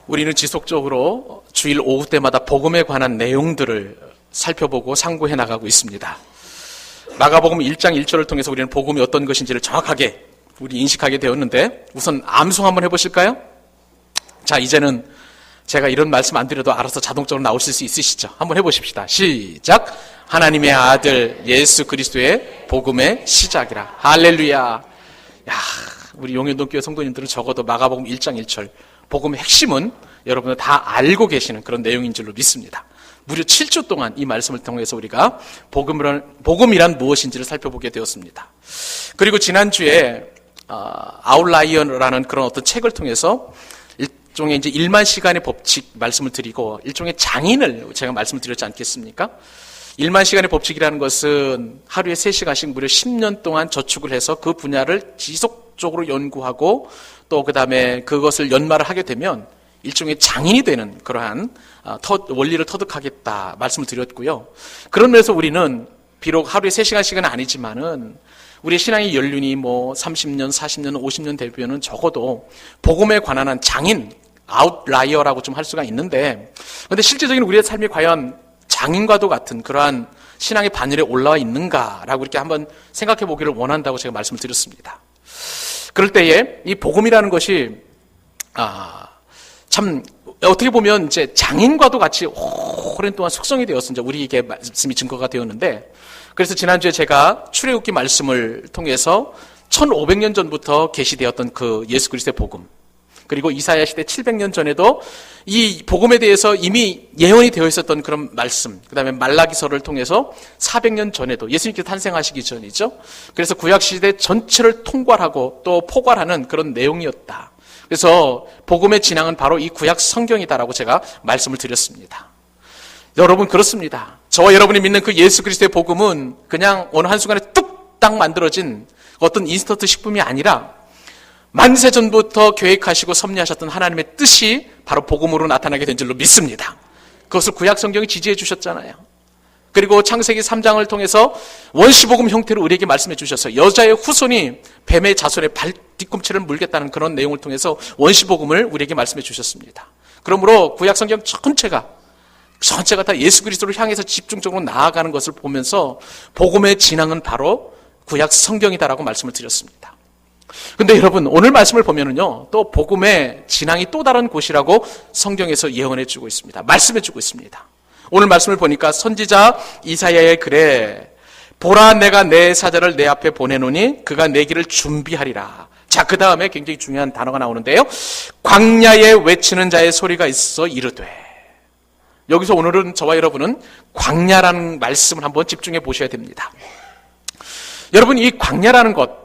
우리는 지속적으로 주일 오후 때마다 복음에 관한 내용들을 살펴보고 상고해 나가고 있습니다. 마가복음 1장 1절을 통해서 우리는 복음이 어떤 것인지를 정확하게 우리 인식하게 되었는데, 우선 암송 한번 해보실까요? 자, 이제는 제가 이런 말씀 안 드려도 알아서 자동적으로 나오실 수 있으시죠? 한번 해보십시다. 시작! 하나님의 아들 예수 그리스도의 복음의 시작이라. 할렐루야. 야, 우리 용현동교회 성도님들은 적어도 마가복음 1장 1절 복음의 핵심은 여러분들 다 알고 계시는 그런 내용인 줄로 믿습니다. 무려 7주 동안 이 말씀을 통해서 우리가 복음이란 무엇인지를 살펴보게 되었습니다. 그리고 지난주에 아웃라이어라는 그런 어떤 책을 통해서 일종의 이제 1만 시간의 법칙 말씀을 드리고, 일종의 장인을 제가 말씀을 드렸지 않겠습니까? 1만 시간의 법칙이라는 것은 하루에 3시간씩 무려 10년 동안 저축을 해서 그 분야를 지속적으로 연구하고, 또 그 다음에 그것을 연마를 하게 되면 일종의 장인이 되는 그러한 원리를 터득하겠다 말씀을 드렸고요. 그런 면에서 우리는 비록 하루에 3시간씩은 아니지만은 우리의 신앙의 연륜이 뭐 30년, 40년, 50년 되면은 적어도 복음에 관한 한 장인, 아웃라이어라고 좀 할 수가 있는데, 그런데 실제적인 우리의 삶이 과연 장인과도 같은 그러한 신앙의 반열에 올라와 있는가라고 이렇게 한번 생각해 보기를 원한다고 제가 말씀을 드렸습니다. 그럴 때에 이 복음이라는 것이 참 어떻게 보면 이제 장인과도 같이 오랜 동안 숙성이 되어서 이제 우리에게 말씀이 증거가 되었는데, 그래서 지난주에 제가 출애굽기 말씀을 통해서 1500년 전부터 계시되었던 그 예수 그리스도의 복음, 그리고 이사야 시대 700년 전에도 이 복음에 대해서 이미 예언이 되어 있었던 그런 말씀, 그 다음에 말라기서를 통해서 400년 전에도 예수님께서 탄생하시기 전이죠. 그래서 구약시대 전체를 통괄하고 또 포괄하는 그런 내용이었다. 그래서 복음의 진앙은 바로 이 구약 성경이다라고 제가 말씀을 드렸습니다. 여러분, 그렇습니다. 저와 여러분이 믿는 그 예수 그리스도의 복음은 그냥 어느 한순간에 뚝딱 만들어진 어떤 인스턴트 식품이 아니라 만세전부터 계획하시고 섭리하셨던 하나님의 뜻이 바로 복음으로 나타나게 된 줄로 믿습니다. 그것을 구약 성경이 지지해 주셨잖아요. 그리고 창세기 3장을 통해서 원시복음 형태로 우리에게 말씀해 주셔서 여자의 후손이 뱀의 자손의 뒤꿈치를 물겠다는 그런 내용을 통해서 원시복음을 우리에게 말씀해 주셨습니다. 그러므로 구약 성경 전체가 다 예수 그리스도를 향해서 집중적으로 나아가는 것을 보면서 복음의 진앙은 바로 구약 성경이다라고 말씀을 드렸습니다. 근데 여러분, 오늘 말씀을 보면은요, 또 복음의 진앙이 또 다른 곳이라고 성경에서 예언해 주고 있습니다. 말씀해 주고 있습니다. 오늘 말씀을 보니까 선지자 이사야의 글에 보라, 내가 내 사자를 내 앞에 보내노니 그가 내 길을 준비하리라. 자, 그 다음에 굉장히 중요한 단어가 나오는데요, 광야에 외치는 자의 소리가 있어 이르되. 여기서 오늘은 저와 여러분은 광야라는 말씀을 한번 집중해 보셔야 됩니다. 여러분, 이 광야라는 것,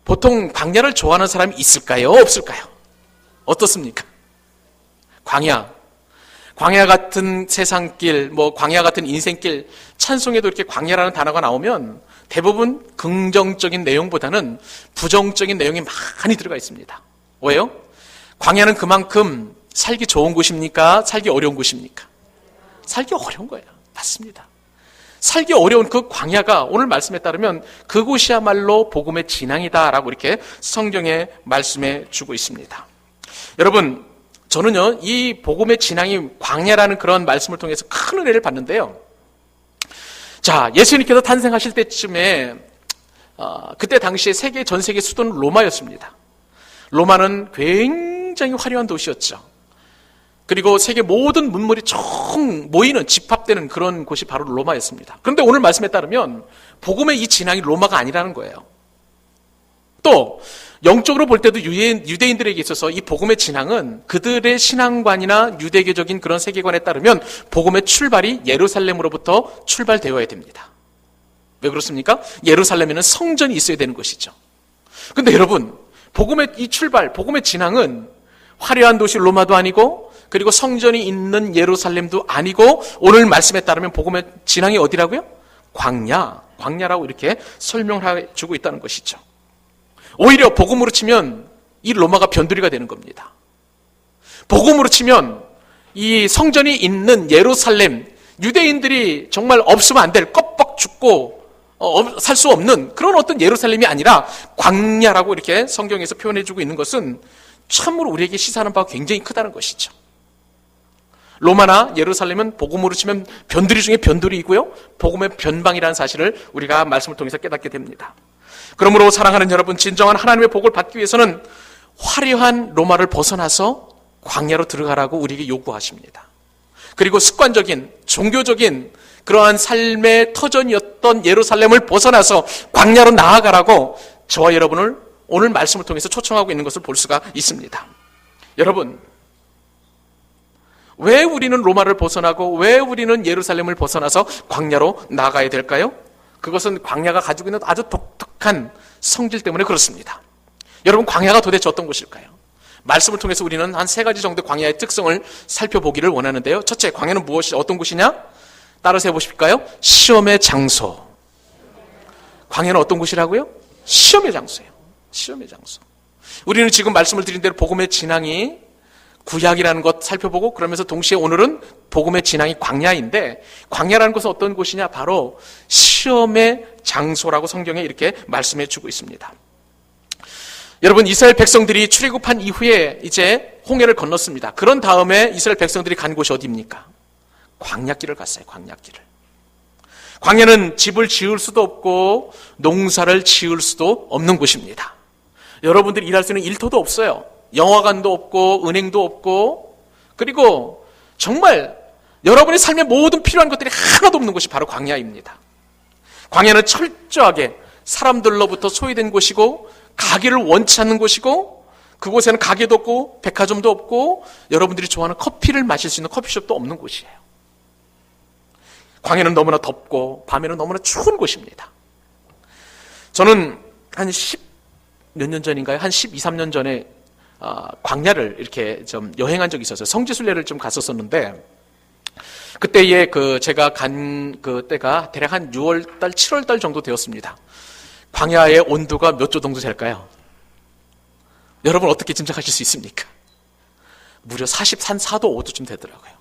보통 광야를 좋아하는 사람이 있을까요? 없을까요? 어떻습니까? 광야 같은 세상길, 광야 같은 인생길, 찬송에도 이렇게 광야라는 단어가 나오면 대부분 긍정적인 내용보다는 부정적인 내용이 많이 들어가 있습니다. 왜요? 광야는 그만큼 살기 좋은 곳입니까? 살기 어려운 곳입니까? 살기 어려운 거예요. 맞습니다. 살기 어려운 그 광야가 오늘 말씀에 따르면 그곳이야말로 복음의 진앙이다라고 이렇게 성경에 말씀해 주고 있습니다. 여러분, 저는요, 이 복음의 진앙이 광야라는 그런 말씀을 통해서 큰 은혜를 받는데요. 자, 예수님께서 탄생하실 때쯤에 그때 당시에 전 세계 수도는 로마였습니다. 로마는 굉장히 화려한 도시였죠. 그리고 세계 모든 문물이 총 모이는, 집합되는 그런 곳이 바로 로마였습니다. 그런데 오늘 말씀에 따르면 복음의 이 진앙이 로마가 아니라는 거예요. 또 영적으로 볼 때도 유대인들에게 있어서 이 복음의 진앙은 그들의 신앙관이나 유대교적인 그런 세계관에 따르면 복음의 출발이 예루살렘으로부터 출발되어야 됩니다. 왜 그렇습니까? 예루살렘에는 성전이 있어야 되는 것이죠. 그런데 여러분, 복음의 이 출발, 복음의 진앙은 화려한 도시 로마도 아니고, 그리고 성전이 있는 예루살렘도 아니고, 오늘 말씀에 따르면 복음의 진앙이 어디라고요? 광야라고 이렇게 설명해 주고 있다는 것이죠. 오히려 복음으로 치면 이 로마가 변두리가 되는 겁니다. 복음으로 치면 이 성전이 있는 예루살렘, 유대인들이 정말 없으면 안 될, 껍벅 죽고 살 수 없는 그런 어떤 예루살렘이 아니라 광야라고 이렇게 성경에서 표현해 주고 있는 것은 참으로 우리에게 시사하는 바가 굉장히 크다는 것이죠. 로마나 예루살렘은 복음으로 치면 변두리 중에 변두리이고요, 복음의 변방이라는 사실을 우리가 말씀을 통해서 깨닫게 됩니다. 그러므로 사랑하는 여러분, 진정한 하나님의 복을 받기 위해서는 화려한 로마를 벗어나서 광야로 들어가라고 우리에게 요구하십니다. 그리고 습관적인 종교적인 그러한 삶의 터전이었던 예루살렘을 벗어나서 광야로 나아가라고 저와 여러분을 오늘 말씀을 통해서 초청하고 있는 것을 볼 수가 있습니다. 여러분, 왜 우리는 로마를 벗어나고 왜 우리는 예루살렘을 벗어나서 광야로 나가야 될까요? 그것은 광야가 가지고 있는 아주 독특한 성질 때문에 그렇습니다. 여러분, 광야가 도대체 어떤 곳일까요? 말씀을 통해서 우리는 한 3가지 정도 광야의 특성을 살펴보기를 원하는데요. 첫째, 광야는 어떤 곳이냐? 따라서 해보실까요? 시험의 장소. 광야는 어떤 곳이라고요? 시험의 장소예요. 시험의 장소. 우리는 지금 말씀을 드린 대로 복음의 진앙이 구약이라는 것 살펴보고, 그러면서 동시에 오늘은 복음의 진앙이 광야인데, 광야라는 것은 어떤 곳이냐? 바로 시험의 장소라고 성경에 이렇게 말씀해 주고 있습니다. 여러분, 이스라엘 백성들이 출애굽한 이후에 이제 홍해를 건넜습니다. 그런 다음에 이스라엘 백성들이 간 곳이 어디입니까? 광야길을 갔어요. 광야길을. 광야는 집을 지을 수도 없고 농사를 지을 수도 없는 곳입니다. 여러분들이 일할 수 있는 일터도 없어요. 영화관도 없고 은행도 없고, 그리고 정말 여러분의 삶에 모든 필요한 것들이 하나도 없는 곳이 바로 광야입니다. 광야는 철저하게 사람들로부터 소외된 곳이고 가게를 원치 않는 곳이고, 그곳에는 가게도 없고 백화점도 없고 여러분들이 좋아하는 커피를 마실 수 있는 커피숍도 없는 곳이에요. 광야는 너무나 덥고 밤에는 너무나 추운 곳입니다. 저는 한 10 몇 년 전인가요? 한 12, 13년 전에 광야를 이렇게 좀 여행한 적이 있었어요. 성지순례를 좀 갔었었는데, 그때에 제가 간 그때가 대략 한 6월달, 7월달 정도 되었습니다. 광야의 온도가 몇 도 정도 될까요? 여러분 어떻게 짐작하실 수 있습니까? 무려 44도, 5도쯤 되더라고요.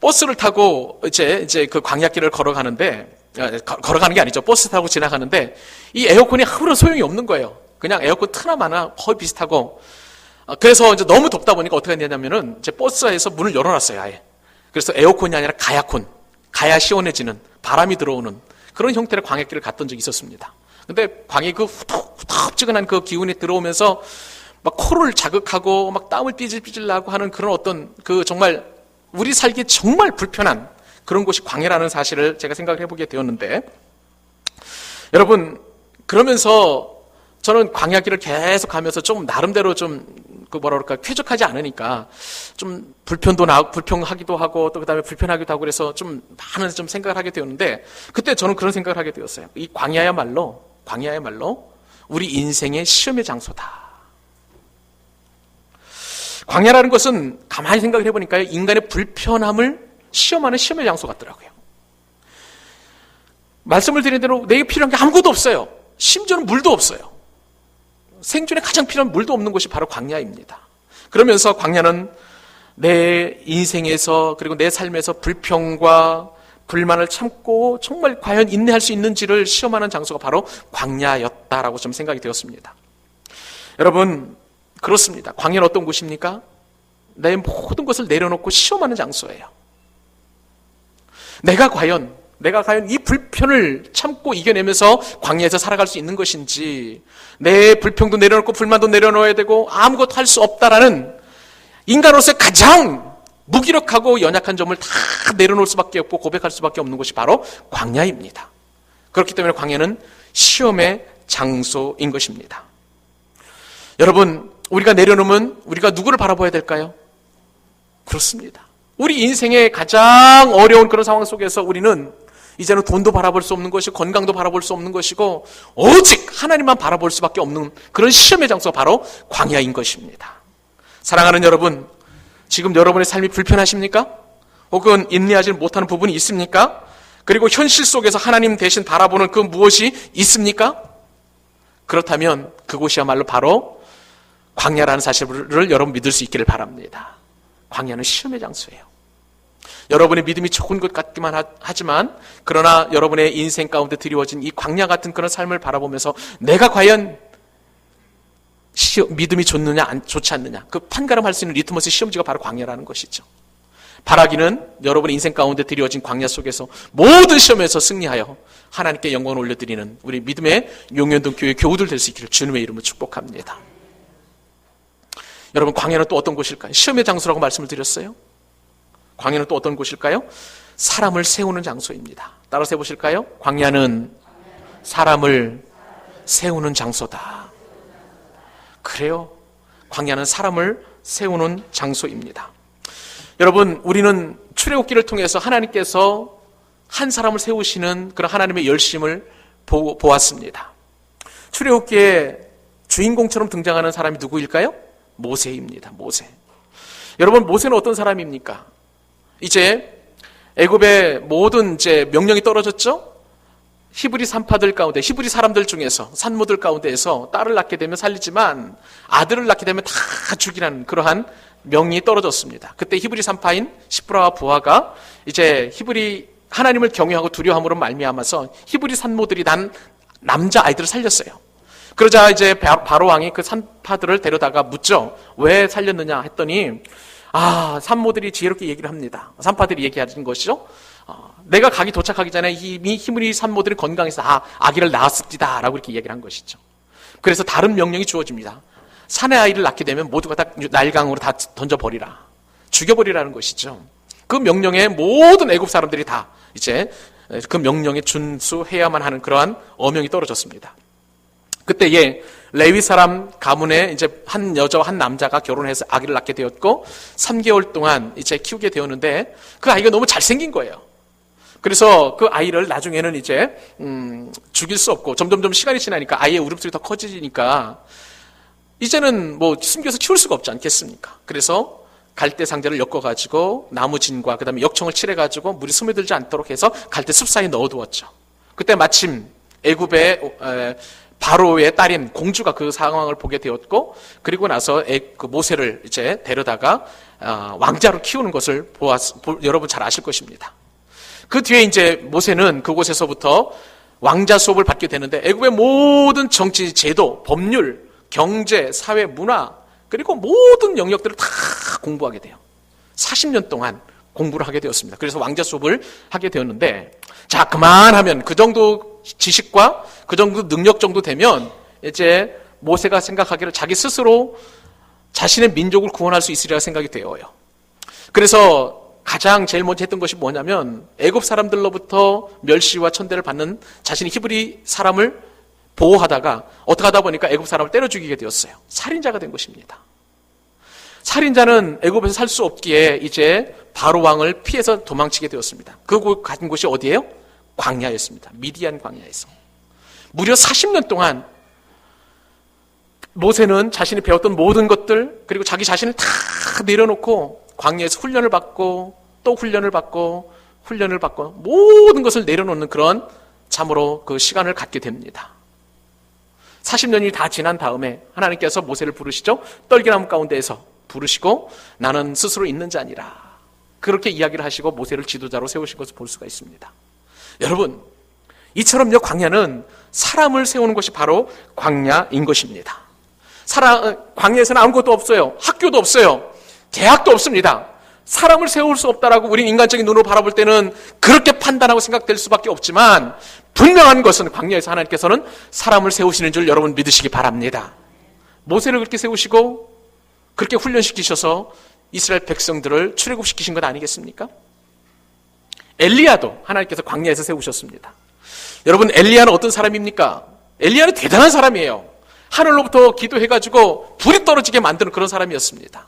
버스를 타고 이제 그 광야길을 걸어가는데, 걸어가는 게 아니죠. 버스 타고 지나가는데 이 에어컨이 아무런 소용이 없는 거예요. 그냥 에어컨 트나마나 거의 비슷하고, 그래서 이제 너무 덥다 보니까 어떻게 했냐면은 제 버스에서 문을 열어놨어요, 아예. 그래서 에어컨이 아니라 가야콘, 가야 시원해지는 바람이 들어오는 그런 형태의 광야길을 갔던 적이 있었습니다. 근데 광야의 그 후텁지근한 그 기운이 들어오면서 막 코를 자극하고 막 땀을 삐질삐질 나고 하는 그런 어떤 정말 우리 살기 정말 불편한 그런 곳이 광야라는 사실을 제가 생각을 해보게 되었는데, 여러분, 그러면서 저는 광야길을 계속 가면서 좀 나름대로 좀 쾌적하지 않으니까 좀 불평하기도 하고, 또 그다음에 불편하기도 하고, 그래서 좀 많은 좀 생각을 하게 되었는데, 그때 저는 그런 생각을 하게 되었어요. 이 광야야말로 우리 인생의 시험의 장소다. 광야라는 것은 가만히 생각을 해보니까 인간의 불편함을 시험하는 시험의 장소 같더라고요. 말씀을 드린 대로 내게 필요한 게 아무것도 없어요. 심지어는 물도 없어요. 생존에 가장 필요한 물도 없는 곳이 바로 광야입니다. 그러면서 광야는 내 인생에서, 그리고 내 삶에서 불평과 불만을 참고 정말 과연 인내할 수 있는지를 시험하는 장소가 바로 광야였다라고 좀 생각이 되었습니다. 여러분, 그렇습니다. 광야는 어떤 곳입니까? 내 모든 것을 내려놓고 시험하는 장소예요. 내가 과연 이 불편을 참고 이겨내면서 광야에서 살아갈 수 있는 것인지, 내 불평도 내려놓고 불만도 내려놓아야 되고 아무것도 할 수 없다라는 인간으로서의 가장 무기력하고 연약한 점을 다 내려놓을 수밖에 없고 고백할 수밖에 없는 곳이 바로 광야입니다. 그렇기 때문에 광야는 시험의 장소인 것입니다. 여러분, 우리가 내려놓으면 우리가 누구를 바라봐야 될까요? 그렇습니다. 우리 인생의 가장 어려운 그런 상황 속에서 우리는 이제는 돈도 바라볼 수 없는 것이고 건강도 바라볼 수 없는 것이고 오직 하나님만 바라볼 수밖에 없는 그런 시험의 장소가 바로 광야인 것입니다. 사랑하는 여러분, 지금 여러분의 삶이 불편하십니까? 혹은 인내하지 못하는 부분이 있습니까? 그리고 현실 속에서 하나님 대신 바라보는 그 무엇이 있습니까? 그렇다면 그곳이야말로 바로 광야라는 사실을 여러분 믿을 수 있기를 바랍니다. 광야는 시험의 장소예요. 여러분의 믿음이 좋은 것 같기만 하지만, 그러나 여러분의 인생 가운데 드리워진 이 광야 같은 그런 삶을 바라보면서 내가 과연 믿음이 좋느냐 좋지 않느냐, 그 판가름할 수 있는 리트머스 시험지가 바로 광야라는 것이죠. 바라기는 여러분의 인생 가운데 드리워진 광야 속에서 모든 시험에서 승리하여 하나님께 영광을 올려드리는 우리 믿음의 용현동 교회 교우들 될 수 있기를 주님의 이름으로 축복합니다. 여러분, 광야는 또 어떤 곳일까요? 시험의 장소라고 말씀을 드렸어요. 광야는 또 어떤 곳일까요? 사람을 세우는 장소입니다. 따라서 해보실까요? 광야는 사람을 세우는 장소다. 그래요. 광야는 사람을 세우는 장소입니다. 여러분, 우리는 출애굽기를 통해서 하나님께서 한 사람을 세우시는 그런 하나님의 열심을 보았습니다. 출애굽기의 주인공처럼 등장하는 사람이 누구일까요? 모세입니다. 모세. 여러분, 모세는 어떤 사람입니까? 이제 애굽의 모든 이제 명령이 떨어졌죠? 히브리 산파들 가운데, 히브리 사람들 중에서, 산모들 가운데에서 딸을 낳게 되면 살리지만 아들을 낳게 되면 다 죽이라는 그러한 명이 떨어졌습니다. 그때 히브리 산파인 시브라와 부하가 이제 히브리 하나님을 경외하고 두려움으로 말미암아서 히브리 산모들이 난 남자 아이들을 살렸어요. 그러자 이제 바로 왕이 그 산파들을 데려다가 묻죠. 왜 살렸느냐 했더니 산모들이 지혜롭게 얘기를 합니다. 산파들이 얘기하는 것이죠. 내가 가기 도착하기 전에 이미 히브리 산모들이 건강해서 아기를 낳았습니다 라고 이렇게 얘기를 한 것이죠. 그래서 다른 명령이 주어집니다. 사내 아이를 낳게 되면 모두가 다 날강으로 다 던져버리라, 죽여버리라는 것이죠. 그 명령에 모든 애굽 사람들이 다 이제 그 명령에 준수해야만 하는 그러한 어명이 떨어졌습니다. 그때에 레위 사람 가문에 이제 한 여자와 한 남자가 결혼해서 아기를 낳게 되었고 3개월 동안 이제 키우게 되었는데 그 아이가 너무 잘생긴 거예요. 그래서 그 아이를 나중에는 이제 죽일 수 없고 점점점 시간이 지나니까 아이의 울음소리 더 커지니까 이제는 뭐 숨겨서 키울 수가 없지 않겠습니까? 그래서 갈대 상자를 엮어가지고 나무진과 그 다음에 역청을 칠해가지고 물이 스며들지 않도록 해서 갈대 숲 사이에 넣어두었죠. 그때 마침 애굽의 바로의 딸인 공주가 그 상황을 보게 되었고, 그리고 나서 그 모세를 이제 데려다가 왕자로 키우는 것을 여러분 잘 아실 것입니다. 그 뒤에 이제 모세는 그곳에서부터 왕자 수업을 받게 되는데 애굽의 모든 정치, 제도, 법률, 경제, 사회, 문화, 그리고 모든 영역들을 다 공부하게 돼요. 40년 동안 공부를 하게 되었습니다. 그래서 왕자 수업을 하게 되었는데, 자, 그만하면 그 정도 지식과 그 정도 능력 정도 되면 이제 모세가 생각하기를 자기 스스로 자신의 민족을 구원할 수 있으리라 생각이 되어요. 그래서 가장 제일 먼저 했던 것이 뭐냐면 애굽 사람들로부터 멸시와 천대를 받는 자신의 히브리 사람을 보호하다가 어떻게 하다 보니까 애굽 사람을 때려 죽이게 되었어요. 살인자가 된 것입니다. 살인자는 애굽에서 살 수 없기에 이제 바로 왕을 피해서 도망치게 되었습니다. 그 간 곳이 어디예요? 광야였습니다. 미디안 광야에서. 무려 40년 동안 모세는 자신이 배웠던 모든 것들, 그리고 자기 자신을 다 내려놓고 광야에서 훈련을 받고 또 훈련을 받고 훈련을 받고 모든 것을 내려놓는 그런 참으로 그 시간을 갖게 됩니다. 40년이 다 지난 다음에 하나님께서 모세를 부르시죠. 떨기나무 가운데에서 부르시고 나는 스스로 있는 자니라, 그렇게 이야기를 하시고 모세를 지도자로 세우신 것을 볼 수가 있습니다. 여러분, 이처럼요, 광야는 사람을 세우는 것이 바로 광야인 것입니다. 광야에서는 아무것도 없어요. 학교도 없어요. 대학도 없습니다. 사람을 세울 수 없다라고 우린 인간적인 눈으로 바라볼 때는 그렇게 판단하고 생각될 수밖에 없지만, 분명한 것은 광야에서 하나님께서는 사람을 세우시는 줄 여러분 믿으시기 바랍니다. 모세를 그렇게 세우시고 그렇게 훈련시키셔서 이스라엘 백성들을 출애굽시키신 것 아니겠습니까? 엘리야도 하나님께서 광야에서 세우셨습니다. 여러분, 엘리야는 어떤 사람입니까? 엘리야는 대단한 사람이에요. 하늘로부터 기도해가지고 불이 떨어지게 만드는 그런 사람이었습니다.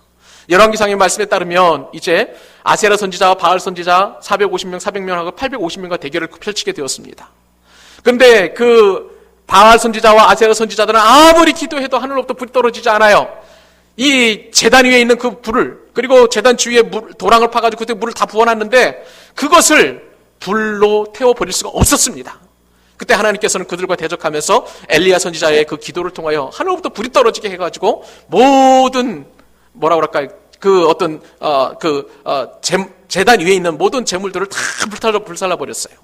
열왕기상의 말씀에 따르면 이제 아세라 선지자와 바알 선지자 450명, 400명하고 850명과 대결을 펼치게 되었습니다. 그런데 그 바알 선지자와 아세라 선지자들은 아무리 기도해도 하늘로부터 불이 떨어지지 않아요. 이 제단 위에 있는 그 불을, 그리고 제단 주위에 도랑을 파가지고 그때 물을 다 부어놨는데 그것을 불로 태워버릴 수가 없었습니다. 그때 하나님께서는 그들과 대적하면서 엘리야 선지자의 그 기도를 통하여 하늘로부터 불이 떨어지게 해가지고 모든 그 어떤 제단 위에 있는 모든 재물들을 다 불살라 버렸어요.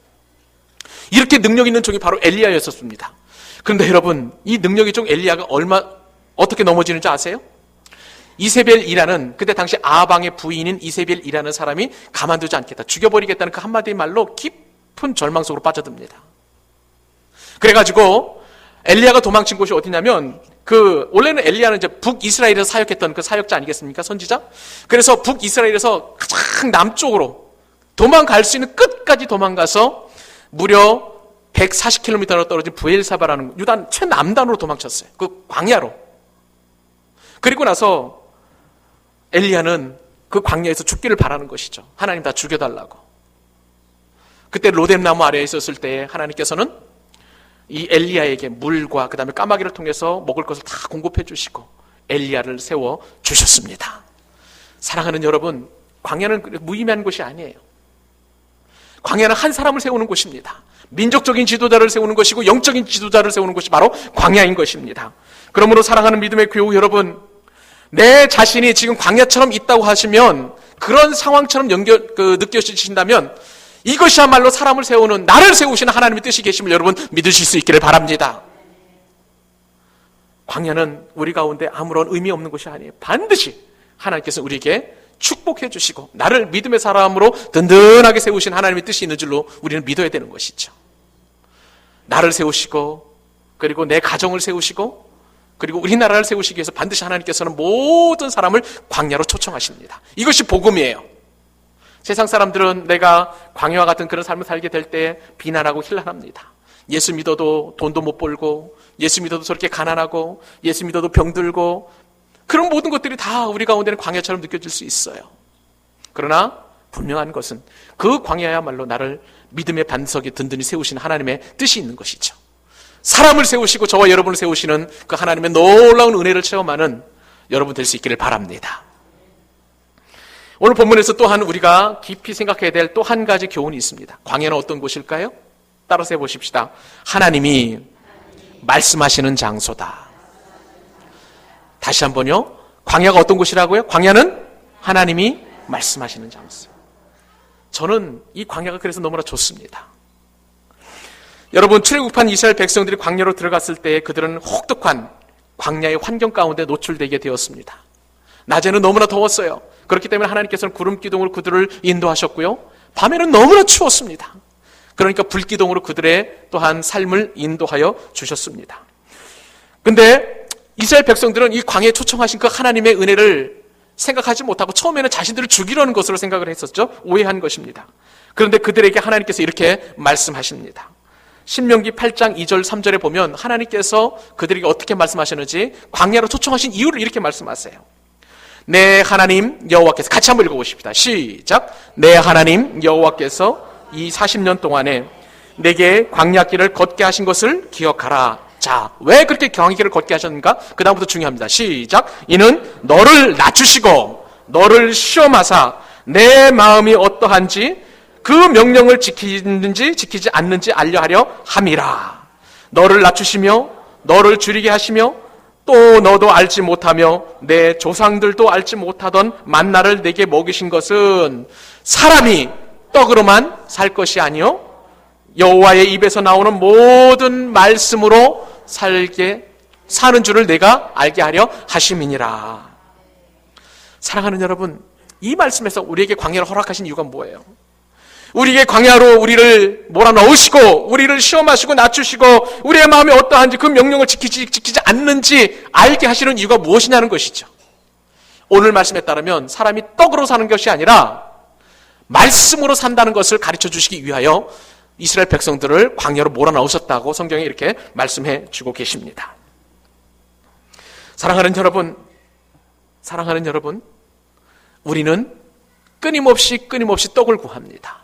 이렇게 능력 있는 종이 바로 엘리야였었습니다. 그런데 여러분, 이 능력의 종 엘리야가 어떻게 넘어지는지 아세요? 이세벨이라는, 그때 당시 아방의 부인인 이세벨이라는 사람이 가만두지 않겠다, 죽여버리겠다는 그 한마디 말로 깊은 절망 속으로 빠져듭니다. 그래가지고 엘리야가 도망친 곳이 어디냐면, 원래는 엘리야는 이제 북이스라엘에서 사역했던 그 사역자 아니겠습니까? 선지자? 그래서 북이스라엘에서 가장 남쪽으로 도망갈 수 있는 끝까지 도망가서 무려 140km로 떨어진 부엘사바라는 유다 최남단으로 도망쳤어요. 그 광야로. 그리고 나서 엘리야는 그 광야에서 죽기를 바라는 것이죠. 하나님 다 죽여달라고. 그때 로뎀나무 아래에 있었을 때 하나님께서는 이 엘리야에게 물과 그 다음에 까마귀를 통해서 먹을 것을 다 공급해 주시고 엘리야를 세워 주셨습니다. 사랑하는 여러분, 광야는 무의미한 곳이 아니에요. 광야는 한 사람을 세우는 곳입니다. 민족적인 지도자를 세우는 것이고 영적인 지도자를 세우는 곳이 바로 광야인 것입니다. 그러므로 사랑하는 믿음의 교우 여러분, 내 자신이 지금 광야처럼 있다고 하시면, 그런 상황처럼 느껴지신다면 이것이야말로 사람을 세우는, 나를 세우시는 하나님의 뜻이 계심을 여러분 믿으실 수 있기를 바랍니다. 광야는 우리 가운데 아무런 의미 없는 곳이 아니에요. 반드시 하나님께서 우리에게 축복해 주시고 나를 믿음의 사람으로 든든하게 세우신 하나님의 뜻이 있는 줄로 우리는 믿어야 되는 것이죠. 나를 세우시고, 그리고 내 가정을 세우시고, 그리고 우리나라를 세우시기 위해서 반드시 하나님께서는 모든 사람을 광야로 초청하십니다. 이것이 복음이에요. 세상 사람들은 내가 광야와 같은 그런 삶을 살게 될 때 비난하고 힐난합니다. 예수 믿어도 돈도 못 벌고, 예수 믿어도 저렇게 가난하고, 예수 믿어도 병들고, 그런 모든 것들이 다 우리 가운데는 광야처럼 느껴질 수 있어요. 그러나 분명한 것은 그 광야야말로 나를 믿음의 반석에 든든히 세우시는 하나님의 뜻이 있는 것이죠. 사람을 세우시고 저와 여러분을 세우시는 그 하나님의 놀라운 은혜를 체험하는 여러분 될 수 있기를 바랍니다. 오늘 본문에서 또한 우리가 깊이 생각해야 될 또 한 가지 교훈이 있습니다. 광야는 어떤 곳일까요? 따라서 해보십시다. 하나님이 말씀하시는 장소다. 다시 한번요. 광야가 어떤 곳이라고요? 광야는 하나님이 말씀하시는 장소. 저는 이 광야가 그래서 너무나 좋습니다. 여러분, 출애굽한 이스라엘 백성들이 광야로 들어갔을 때 그들은 혹독한 광야의 환경 가운데 노출되게 되었습니다. 낮에는 너무나 더웠어요. 그렇기 때문에 하나님께서는 구름 기둥으로 그들을 인도하셨고요. 밤에는 너무나 추웠습니다. 그러니까 불기둥으로 그들의 또한 삶을 인도하여 주셨습니다. 근데 이스라엘 백성들은 이 광야에 초청하신 그 하나님의 은혜를 생각하지 못하고 처음에는 자신들을 죽이려는 것으로 생각을 했었죠. 오해한 것입니다. 그런데 그들에게 하나님께서 이렇게 말씀하십니다. 신명기 8장 2절 3절에 보면 하나님께서 그들에게 어떻게 말씀하셨는지, 광야로 초청하신 이유를 이렇게 말씀하세요. 내 하나님 여호와께서, 같이 한번 읽어보십시다. 시작. 내 하나님 여호와께서 이 40년 동안에 내게 광야길을 걷게 하신 것을 기억하라. 자, 왜 그렇게 광야길을 걷게 하셨는가? 그 다음부터 중요합니다. 시작. 이는 너를 낮추시고 너를 시험하사 내 마음이 어떠한지 그 명령을 지키는지 지키지 않는지 알려하려 함이라. 너를 낮추시며 너를 줄이게 하시며 또 너도 알지 못하며 내 조상들도 알지 못하던 만나를 내게 먹이신 것은 사람이 떡으로만 살 것이 아니요 여호와의 입에서 나오는 모든 말씀으로 사는 줄을 내가 알게 하려 하심이니라. 사랑하는 여러분, 이 말씀에서 우리에게 광야를 허락하신 이유가 뭐예요? 우리에게 광야로 우리를 몰아넣으시고 우리를 시험하시고 낮추시고 우리의 마음이 어떠한지 그 명령을 지키지 않는지 알게 하시는 이유가 무엇이냐는 것이죠. 오늘 말씀에 따르면 사람이 떡으로 사는 것이 아니라 말씀으로 산다는 것을 가르쳐 주시기 위하여 이스라엘 백성들을 광야로 몰아넣으셨다고 성경에 이렇게 말씀해 주고 계십니다. 사랑하는 여러분, 우리는 끊임없이 떡을 구합니다.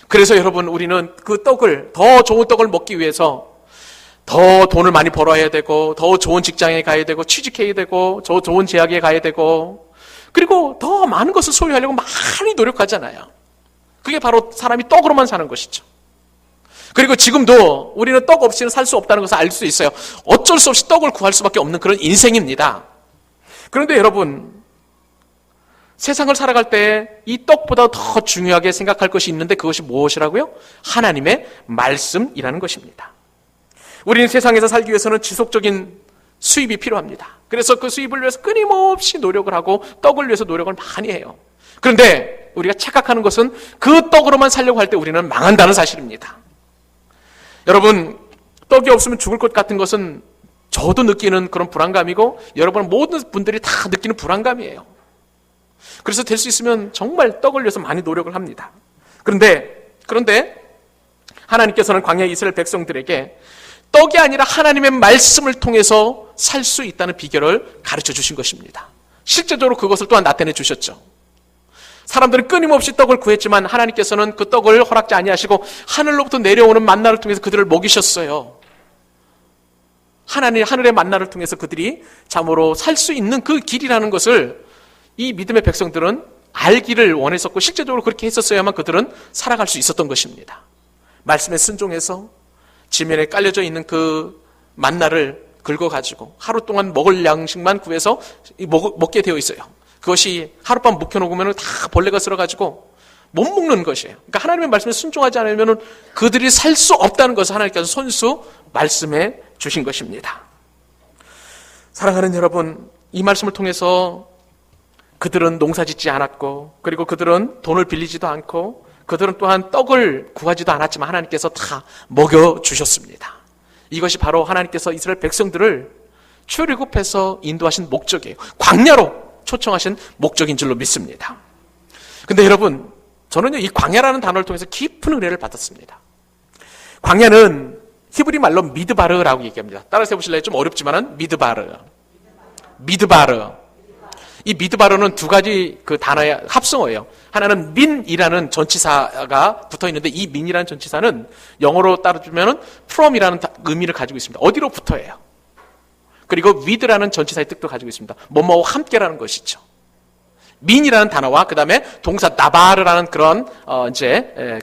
그래서 여러분, 우리는 그 떡을, 더 좋은 떡을 먹기 위해서 더 돈을 많이 벌어야 되고, 더 좋은 직장에 가야 되고, 취직해야 되고, 더 좋은 대학에 가야 되고, 그리고 더 많은 것을 소유하려고 많이 노력하잖아요. 그게 바로 사람이 떡으로만 사는 것이죠. 그리고 지금도 우리는 떡 없이는 살 수 없다는 것을 알 수 있어요. 어쩔 수 없이 떡을 구할 수밖에 없는 그런 인생입니다. 그런데 여러분, 세상을 살아갈 때 이 떡보다 더 중요하게 생각할 것이 있는데 그것이 무엇이라고요? 하나님의 말씀이라는 것입니다. 우리는 세상에서 살기 위해서는 지속적인 수입이 필요합니다. 그래서 그 수입을 위해서 끊임없이 노력을 하고 떡을 위해서 노력을 많이 해요. 그런데 우리가 착각하는 것은 그 떡으로만 살려고 할 때 우리는 망한다는 사실입니다. 여러분, 떡이 없으면 죽을 것 같은 것은 저도 느끼는 그런 불안감이고 여러분 모든 분들이 다 느끼는 불안감이에요. 그래서 될 수 있으면 정말 떡을 위해서 많이 노력을 합니다. 그런데 하나님께서는 광야의 이스라엘 백성들에게 떡이 아니라 하나님의 말씀을 통해서 살 수 있다는 비결을 가르쳐 주신 것입니다. 실제적으로 그것을 또한 나타내 주셨죠. 사람들은 끊임없이 떡을 구했지만 하나님께서는 그 떡을 허락지 아니하시고 하늘로부터 내려오는 만나를 통해서 그들을 먹이셨어요. 하늘의 만나를 통해서 그들이 참으로 살 수 있는 그 길이라는 것을 이 믿음의 백성들은 알기를 원했었고 실제적으로 그렇게 했었어야만 그들은 살아갈 수 있었던 것입니다. 말씀에 순종해서 지면에 깔려져 있는 그 만나를 긁어가지고 하루 동안 먹을 양식만 구해서 먹게 되어 있어요. 그것이 하룻밤 묵혀놓으면 다 벌레가 쓸어가지고 못 먹는 것이에요. 그러니까 하나님의 말씀에 순종하지 않으면 그들이 살 수 없다는 것을 하나님께서 손수 말씀해 주신 것입니다. 사랑하는 여러분, 이 말씀을 통해서 그들은 농사 짓지 않았고 그리고 그들은 돈을 빌리지도 않고 그들은 또한 떡을 구하지도 않았지만 하나님께서 다 먹여주셨습니다. 이것이 바로 하나님께서 이스라엘 백성들을 출애굽해서 인도하신 목적이에요. 광야로 초청하신 목적인 줄로 믿습니다. 근데 여러분, 저는요 이 광야라는 단어를 통해서 깊은 은혜를 받았습니다. 광야는 히브리 말로 미드바르라고 얘기합니다. 따라서 해보실래요? 좀 어렵지만은 미드바르. 이 미드바르는 두 가지 그 단어의 합성어예요. 하나는 민이라는 전치사가 붙어 있는데 이 민이라는 전치사는 영어로 따르면은 from이라는 의미를 가지고 있습니다. 어디로 붙어예요. 그리고 with라는 전치사의 뜻도 가지고 있습니다. 뭐뭐와 함께라는 것이죠. 민이라는 단어와 그 다음에 동사 나바르라는 그런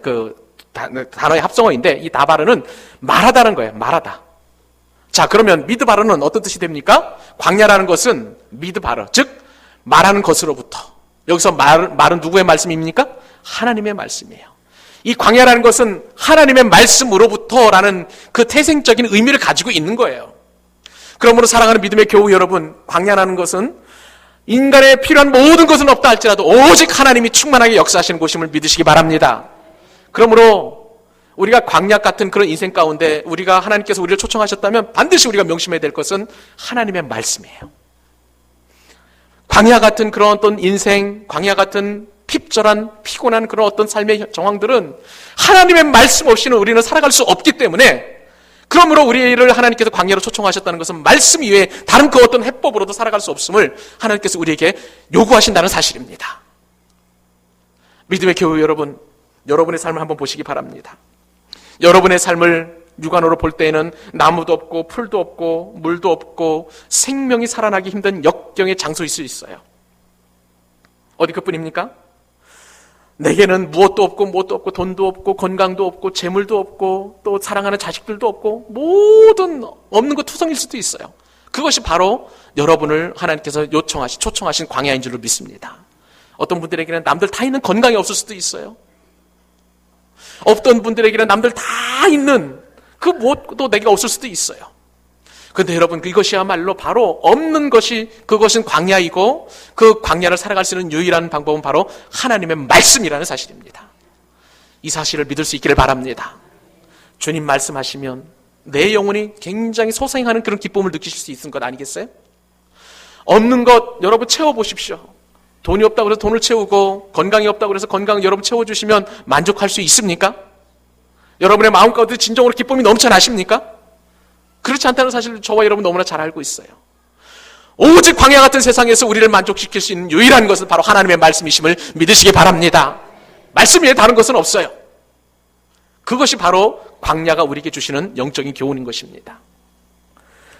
그 단어의 합성어인데 이 나바르는 말하다는 거예요. 말하다. 자, 그러면 미드바르는 어떤 뜻이 됩니까? 광야라는 것은 미드바르, 즉 말하는 것으로부터. 여기서 말은 누구의 말씀입니까? 하나님의 말씀이에요. 이 광야라는 것은 하나님의 말씀으로부터라는 그 태생적인 의미를 가지고 있는 거예요. 그러므로 사랑하는 믿음의 교우 여러분, 광야라는 것은 인간의 필요한 모든 것은 없다 할지라도 오직 하나님이 충만하게 역사하시는 곳임을 믿으시기 바랍니다. 그러므로 우리가 광야 같은 그런 인생 가운데 우리가 하나님께서 우리를 초청하셨다면 반드시 우리가 명심해야 될 것은 하나님의 말씀이에요. 광야 같은 그런 어떤 인생, 광야 같은 핍절한 피곤한 그런 어떤 삶의 정황들은 하나님의 말씀 없이는 우리는 살아갈 수 없기 때문에 그러므로 우리를 하나님께서 광야로 초청하셨다는 것은 말씀 이외에 다른 그 어떤 해법으로도 살아갈 수 없음을 하나님께서 우리에게 요구하신다는 사실입니다. 믿음의 교우 여러분, 여러분의 삶을 한번 보시기 바랍니다. 여러분의 삶을 육안으로 볼 때에는 나무도 없고 풀도 없고 물도 없고 생명이 살아나기 힘든 역경의 장소일 수 있어요. 어디 그뿐입니까? 내게는 무엇도 없고 돈도 없고 건강도 없고 재물도 없고 또 사랑하는 자식들도 없고 모든 없는 것 투성일 수도 있어요. 그것이 바로 여러분을 하나님께서 초청하신 광야인 줄로 믿습니다. 어떤 분들에게는 남들 다 있는 건강이 없을 수도 있어요. 어떤 분들에게는 남들 다 있는 그 무엇도 내게 없을 수도 있어요. 그런데 여러분, 이것이야말로 바로 없는 것이 그것은 광야이고 그 광야를 살아갈 수 있는 유일한 방법은 바로 하나님의 말씀이라는 사실입니다. 이 사실을 믿을 수 있기를 바랍니다. 주님 말씀하시면 내 영혼이 굉장히 소생하는 그런 기쁨을 느끼실 수 있는 것 아니겠어요? 없는 것 여러분 채워보십시오. 돈이 없다고 해서 돈을 채우고 건강이 없다고 해서 건강을 여러분 채워주시면 만족할 수 있습니까? 여러분의 마음 가운데 진정으로 기쁨이 넘쳐나십니까? 그렇지 않다는 사실을 저와 여러분 너무나 잘 알고 있어요. 오직 광야 같은 세상에서 우리를 만족시킬 수 있는 유일한 것은 바로 하나님의 말씀이심을 믿으시기 바랍니다. 말씀 외에 다른 것은 없어요. 그것이 바로 광야가 우리에게 주시는 영적인 교훈인 것입니다.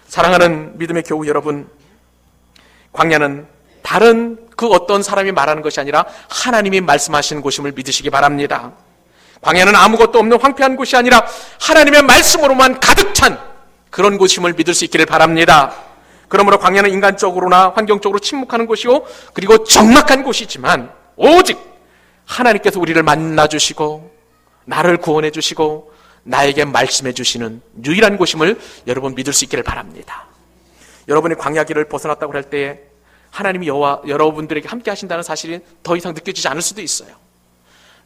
사랑하는 믿음의 교우 여러분, 광야는 다른 그 어떤 사람이 말하는 것이 아니라 하나님이 말씀하시는 곳임을 믿으시기 바랍니다. 광야는 아무것도 없는 황폐한 곳이 아니라 하나님의 말씀으로만 가득 찬 그런 곳임을 믿을 수 있기를 바랍니다. 그러므로 광야는 인간적으로나 환경적으로 침묵하는 곳이고 그리고 적막한 곳이지만 오직 하나님께서 우리를 만나주시고 나를 구원해 주시고 나에게 말씀해 주시는 유일한 곳임을 여러분 믿을 수 있기를 바랍니다. 여러분이 광야길을 벗어났다고 할 때에 하나님이 여러분들에게 함께 하신다는 사실이 더 이상 느껴지지 않을 수도 있어요.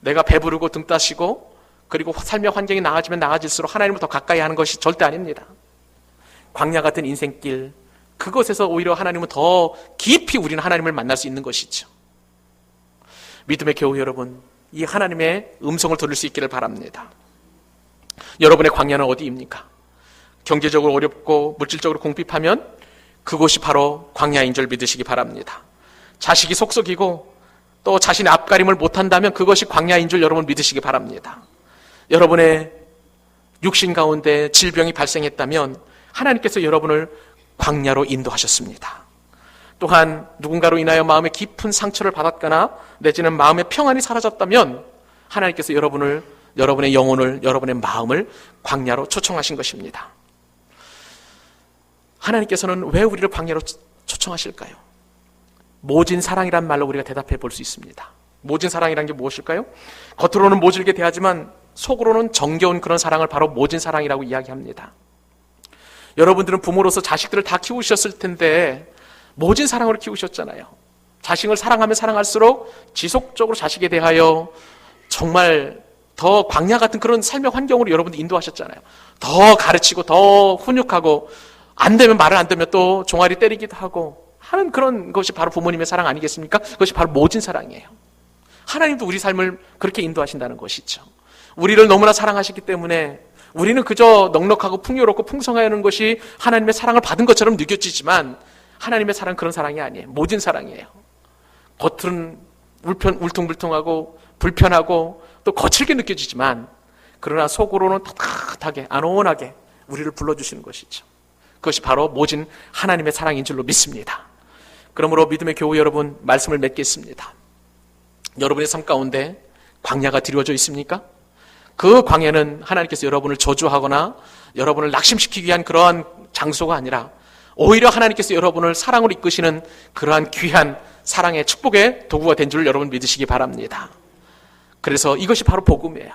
내가 배부르고 등 따시고 그리고 삶의 환경이 나아지면 나아질수록 하나님을 더 가까이 하는 것이 절대 아닙니다. 광야 같은 인생길, 그것에서 오히려 하나님은 더 깊이 우리는 하나님을 만날 수 있는 것이죠. 믿음의 교우 여러분, 이 하나님의 음성을 들을 수 있기를 바랍니다. 여러분의 광야는 어디입니까? 경제적으로 어렵고 물질적으로 궁핍하면 그곳이 바로 광야인 줄 믿으시기 바랍니다. 자식이 속썩이고 또 자신의 앞가림을 못한다면 그것이 광야인 줄 여러분 믿으시기 바랍니다. 여러분의 육신 가운데 질병이 발생했다면 하나님께서 여러분을 광야로 인도하셨습니다. 또한 누군가로 인하여 마음에 깊은 상처를 받았거나 내지는 마음의 평안이 사라졌다면 하나님께서 여러분의 영혼을, 여러분의 마음을 광야로 초청하신 것입니다. 하나님께서는 왜 우리를 광야로 초청하실까요? 모진 사랑이란 말로 우리가 대답해 볼 수 있습니다. 모진 사랑이란 게 무엇일까요? 겉으로는 모질게 대하지만 속으로는 정겨운 그런 사랑을 바로 모진 사랑이라고 이야기합니다. 여러분들은 부모로서 자식들을 다 키우셨을 텐데 모진 사랑으로 키우셨잖아요. 자식을 사랑하면 사랑할수록 지속적으로 자식에 대하여 정말 더 광야 같은 그런 삶의 환경으로 여러분들 인도하셨잖아요. 더 가르치고 더 훈육하고 안 되면 말을 안 되면 또 종아리 때리기도 하고 하는 그런 것이 바로 부모님의 사랑 아니겠습니까? 그것이 바로 모진 사랑이에요. 하나님도 우리 삶을 그렇게 인도하신다는 것이죠. 우리를 너무나 사랑하시기 때문에 우리는 그저 넉넉하고 풍요롭고 풍성하는 것이 하나님의 사랑을 받은 것처럼 느껴지지만 하나님의 사랑은 그런 사랑이 아니에요. 모진 사랑이에요. 겉은 울퉁불퉁하고 불편하고 또 거칠게 느껴지지만 그러나 속으로는 따뜻하게 안온하게 우리를 불러주시는 것이죠. 그것이 바로 모진 하나님의 사랑인 줄로 믿습니다. 그러므로 믿음의 교우 여러분, 말씀을 맺겠습니다. 여러분의 삶 가운데 광야가 드리워져 있습니까? 그 광야는 하나님께서 여러분을 저주하거나 여러분을 낙심시키기 위한 그러한 장소가 아니라 오히려 하나님께서 여러분을 사랑으로 이끄시는 그러한 귀한 사랑의 축복의 도구가 된 줄 여러분 믿으시기 바랍니다. 그래서 이것이 바로 복음이에요.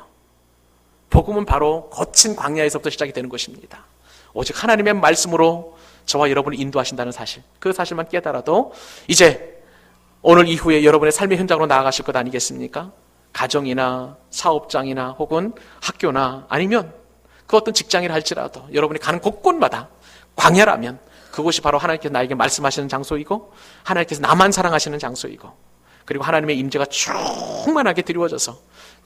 복음은 바로 거친 광야에서부터 시작이 되는 것입니다. 오직 하나님의 말씀으로 저와 여러분을 인도하신다는 사실, 그 사실만 깨달아도 이제 오늘 이후에 여러분의 삶의 현장으로 나아가실 것 아니겠습니까? 가정이나 사업장이나 혹은 학교나 아니면 그 어떤 직장이라 할지라도 여러분이 가는 곳곳마다 광야라면 그곳이 바로 하나님께서 나에게 말씀하시는 장소이고 하나님께서 나만 사랑하시는 장소이고 그리고 하나님의 임재가 충만하게 드리워져서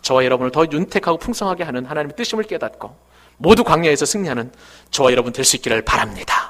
저와 여러분을 더 윤택하고 풍성하게 하는 하나님의 뜻임을 깨닫고 모두 광야에서 승리하는 저와 여러분 될 수 있기를 바랍니다.